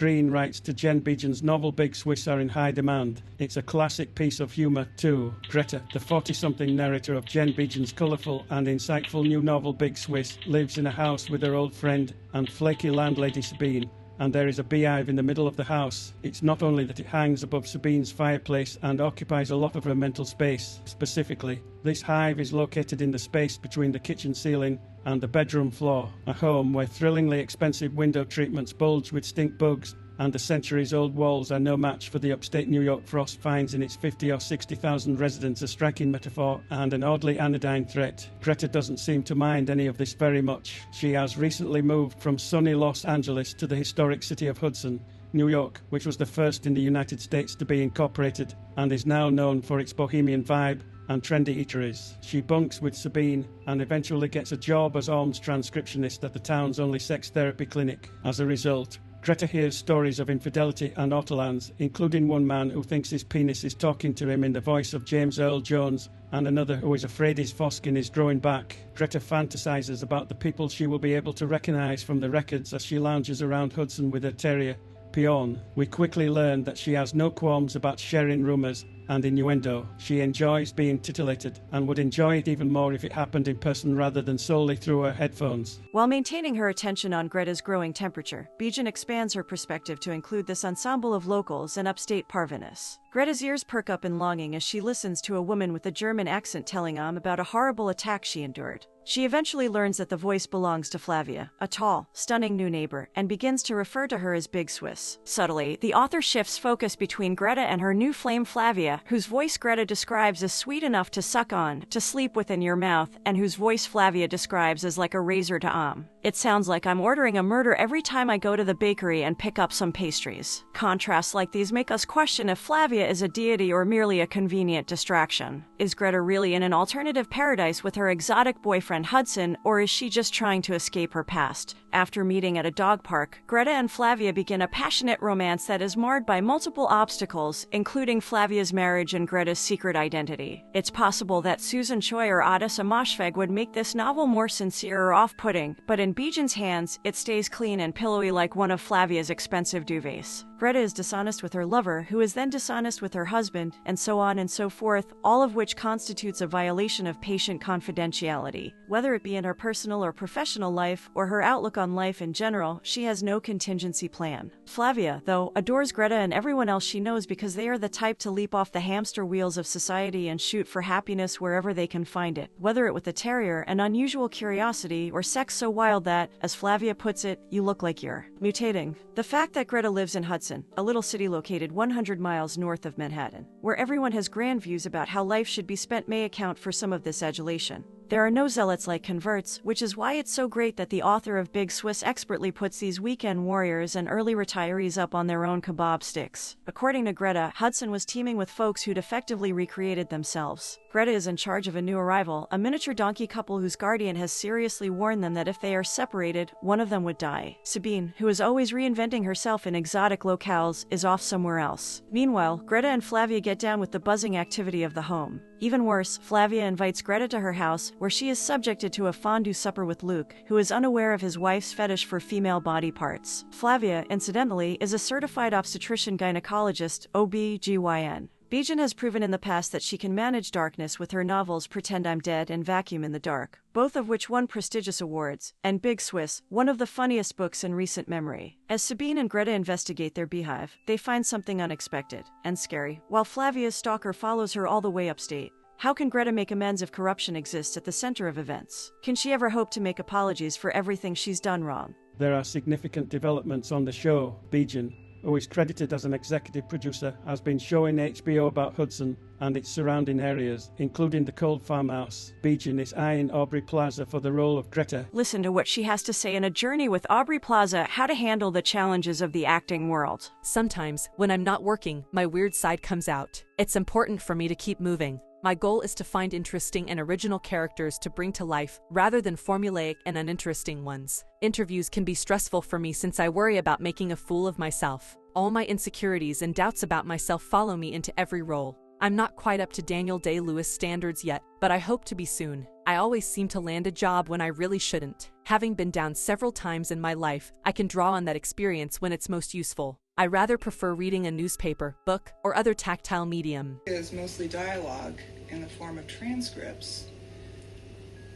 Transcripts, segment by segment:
screenwrites to Jen Beagin's novel Big Swiss are in high demand. It's a classic piece of humour, too. Greta, the 40-something narrator of Jen Beagin's colourful and insightful new novel Big Swiss, lives in a house with her old friend and flaky landlady Sabine, and there is a beehive in the middle of the house. It's not only that it hangs above Sabine's fireplace and occupies a lot of her mental space. Specifically, this hive is located in the space between the kitchen ceiling and the bedroom floor, a home where thrillingly expensive window treatments bulge with stink bugs, and the centuries-old walls are no match for the upstate New York frost finds in its 50 or 60,000 residents, a striking metaphor and an oddly anodyne threat. Greta doesn't seem to mind any of this very much. She has recently moved from sunny Los Angeles to the historic city of Hudson, New York, which was the first in the United States to be incorporated, and is now known for its bohemian vibe and trendy eateries. She bunks with Sabine and eventually gets a job as alms transcriptionist at the town's only sex therapy clinic. As a result, Greta hears stories of infidelity and ortolans, including one man who thinks his penis is talking to him in the voice of James Earl Jones, and another who is afraid his foreskin is growing back. Greta fantasizes about the people she will be able to recognize from the records as she lounges around Hudson with her terrier, Pion. We quickly learn that she has no qualms about sharing rumors and innuendo. She enjoys being titillated and would enjoy it even more if it happened in person rather than solely through her headphones. While maintaining her attention on Greta's growing temperature, Beagin expands her perspective to include this ensemble of locals and upstate parvenus. Greta's ears perk up in longing as she listens to a woman with a German accent telling about a horrible attack she endured. She eventually learns that the voice belongs to Flavia, a tall, stunning new neighbor, and begins to refer to her as Big Swiss. Subtly, the author shifts focus between Greta and her new flame Flavia, whose voice Greta describes as sweet enough to suck on, to sleep within your mouth, and whose voice Flavia describes as like a razor to It sounds like I'm ordering a murder every time I go to the bakery and pick up some pastries. Contrasts like these make us question if Flavia is a deity or merely a convenient distraction. Is Greta really in an alternative paradise with her exotic boyfriend Hudson, or is she just trying to escape her past? After meeting at a dog park, Greta and Flavia begin a passionate romance that is marred by multiple obstacles, including Flavia's marriage and Greta's secret identity. It's possible that Susan Choi or Odessa Moshfegh would make this novel more sincere or off-putting, but in Beagin's hands, it stays clean and pillowy like one of Flavia's expensive duvets. Greta is dishonest with her lover, who is then dishonest with her husband, and so on and so forth, all of which constitutes a violation of patient confidentiality. Whether it be in her personal or professional life, or her outlook on life in general, she has no contingency plan. Flavia, though, adores Greta and everyone else she knows because they are the type to leap off the hamster wheels of society and shoot for happiness wherever they can find it, whether it with a terrier, an unusual curiosity, or sex so wild that, as Flavia puts it, you look like you're mutating. The fact that Greta lives in Hudson, a little city located 100 miles north of Manhattan, where everyone has grand views about how life should be spent, may account for some of this adulation. There are no zealots like converts, which is why it's so great that the author of Big Swiss expertly puts these weekend warriors and early retirees up on their own kebab sticks. According to Greta, Hudson was teeming with folks who'd effectively recreated themselves. Greta is in charge of a new arrival, a miniature donkey couple whose guardian has seriously warned them that if they are separated, one of them would die. Sabine, who is always reinventing herself in exotic locales, is off somewhere else. Meanwhile, Greta and Flavia get down with the buzzing activity of the home. Even worse, Flavia invites Greta to her house, where she is subjected to a fondue supper with Luke, who is unaware of his wife's fetish for female body parts. Flavia, incidentally, is a certified obstetrician-gynecologist, OB/GYN. Beagin has proven in the past that she can manage darkness with her novels Pretend I'm Dead and Vacuum in the Dark, both of which won prestigious awards, and Big Swiss, one of the funniest books in recent memory. As Sabine and Greta investigate their beehive, they find something unexpected and scary, while Flavia's stalker follows her all the way upstate. How can Greta make amends if corruption exists at the center of events? Can she ever hope to make apologies for everything she's done wrong? There are significant developments on the show. Beagin, who is credited as an executive producer, has been showing HBO about Hudson and its surrounding areas, including the cold farmhouse. Beagin is eyeing Aubrey Plaza for the role of Greta. Listen to what she has to say in A Journey with Aubrey Plaza, how to handle the challenges of the acting world. Sometimes, when I'm not working, my weird side comes out. It's important for me to keep moving. My goal is to find interesting and original characters to bring to life, rather than formulaic and uninteresting ones. Interviews can be stressful for me since I worry about making a fool of myself. All my insecurities and doubts about myself follow me into every role. I'm not quite up to Daniel Day-Lewis standards yet, but I hope to be soon. I always seem to land a job when I really shouldn't. Having been down several times in my life, I can draw on that experience when it's most useful. I rather prefer reading a newspaper, book, or other tactile medium. It is mostly dialogue in the form of transcripts.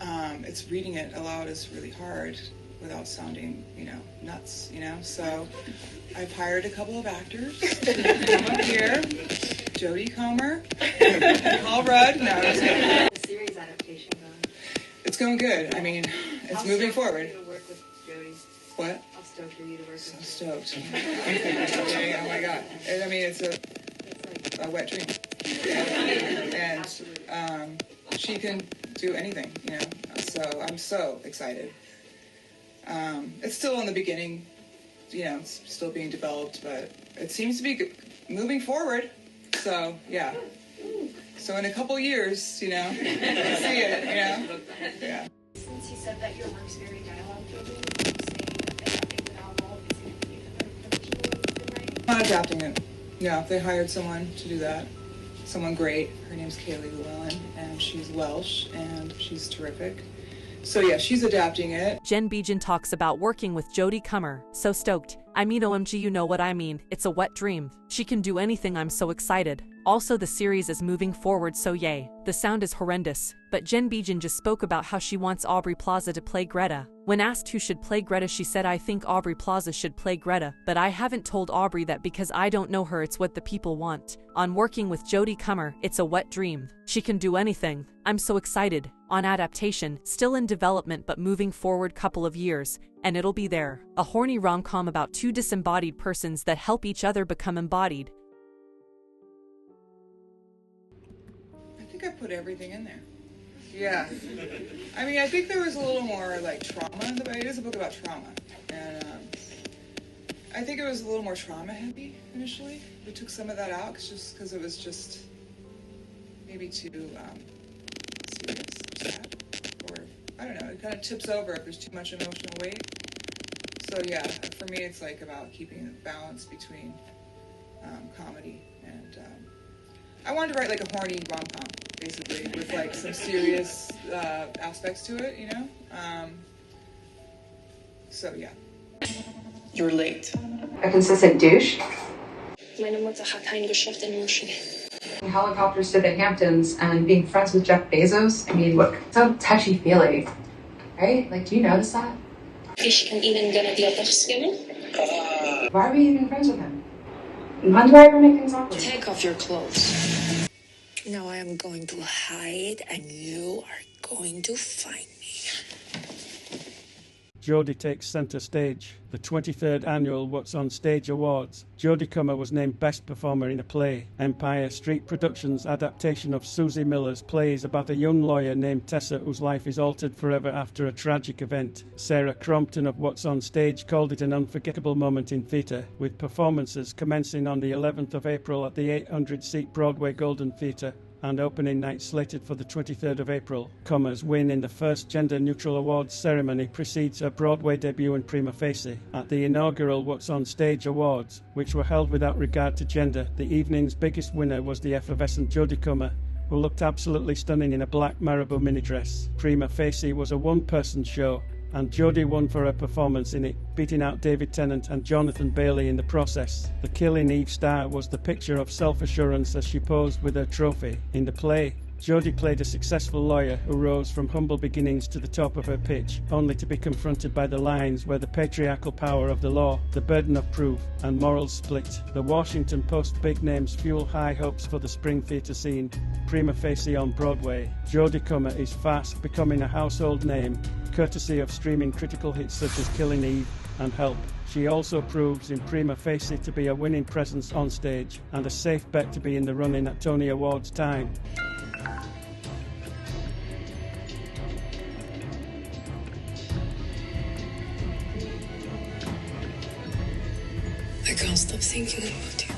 It's reading it aloud is really hard without sounding, nuts, So I've hired a couple of actors to come up here. Jodie Comer, Paul Rudd. No, I'm just kidding. The series adaptation going? It's going good. I mean, it's moving forward. To work with Jodie. What? How stoked for you to work with I'm stoked. Okay, oh my God. I mean, it's a wet dream. And she can do anything, So I'm so excited. It's still in the beginning, it's still being developed, but it seems to be moving forward. So, yeah. So in a couple years, see it, Yeah. Since you said that your work's very dialogue-driven, would you say that adapting the novel is going to be the original writing? Not adapting it. Yeah, they hired someone to do that. Someone great. Her name's Kaylee Llewellyn, and she's Welsh, and she's terrific. So yeah, she's adapting it. Jen Beagin talks about working with Jodie Comer. So stoked. I mean, OMG, you know what I mean. It's a wet dream. She can do anything. I'm so excited. Also, the series is moving forward, so yay. The sound is horrendous, but Jen Beagin just spoke about how she wants Aubrey Plaza to play Greta. When asked who should play Greta, she said, I think Aubrey Plaza should play Greta, but I haven't told Aubrey that because I don't know her. It's what the people want. On working with Jodie Comer, it's a wet dream. She can do anything. I'm so excited. On adaptation, still in development but moving forward couple of years, and it'll be there. A horny rom-com about two disembodied persons that help each other become embodied. I think I put everything in there. Yeah. I mean, I think there was a little more, trauma in the way. It is a book about trauma. And I think it was a little more trauma-heavy initially. We took some of that out just because it was just maybe too serious or sad. Or, I don't know, it kind of tips over if there's too much emotional weight. So, yeah, for me, it's about keeping the balance between comedy and... I wanted to write a horny rom-com, basically, with some serious aspects to it, So yeah. You're late. A consistent douche. Meine Mutter hat eingeschafft in München. Helicopters to the Hamptons and being friends with Jeff Bezos. I mean, look, it's so touchy-feely, right? Do you notice that? Ich kann Ihnen Galateas geben. Why are we even friends with him? When do I ever make things awkward? Take off your clothes. Now I am going to hide and you are going to find me. Jodie takes centre stage. The 23rd annual WhatsOnStage Awards. Jodie Comer was named Best Performer in a Play. Empire Street Productions' adaptation of Suzie Miller's play is about a young lawyer named Tessa whose life is altered forever after a tragic event. Sarah Crompton of WhatsOnStage called it an unforgettable moment in theatre, with performances commencing on the 11th of April at the 800-seat Broadway Golden Theatre and opening night slated for the 23rd of April. Comer's win in the first gender-neutral awards ceremony precedes her Broadway debut in Prima Facie. At the inaugural WhatsOnStage Awards, which were held without regard to gender, the evening's biggest winner was the effervescent Jodie Comer, who looked absolutely stunning in a black marabou minidress. Prima Facie was a one-person show, and Jodie won for her performance in it, beating out David Tennant and Jonathan Bailey in the process. The Killing Eve star was the picture of self-assurance as she posed with her trophy. In the play, Jodie played a successful lawyer who rose from humble beginnings to the top of her pitch, only to be confronted by the lines where the patriarchal power of the law, the burden of proof, and morals split. The Washington Post big names fuel high hopes for the spring theatre scene. Prima Facie on Broadway. Jodie Comer is fast becoming a household name, courtesy of streaming critical hits such as Killing Eve and Help. She also proves in Prima Facie to be a winning presence on stage and a safe bet to be in the running at Tony Awards time. I can't stop thinking about you.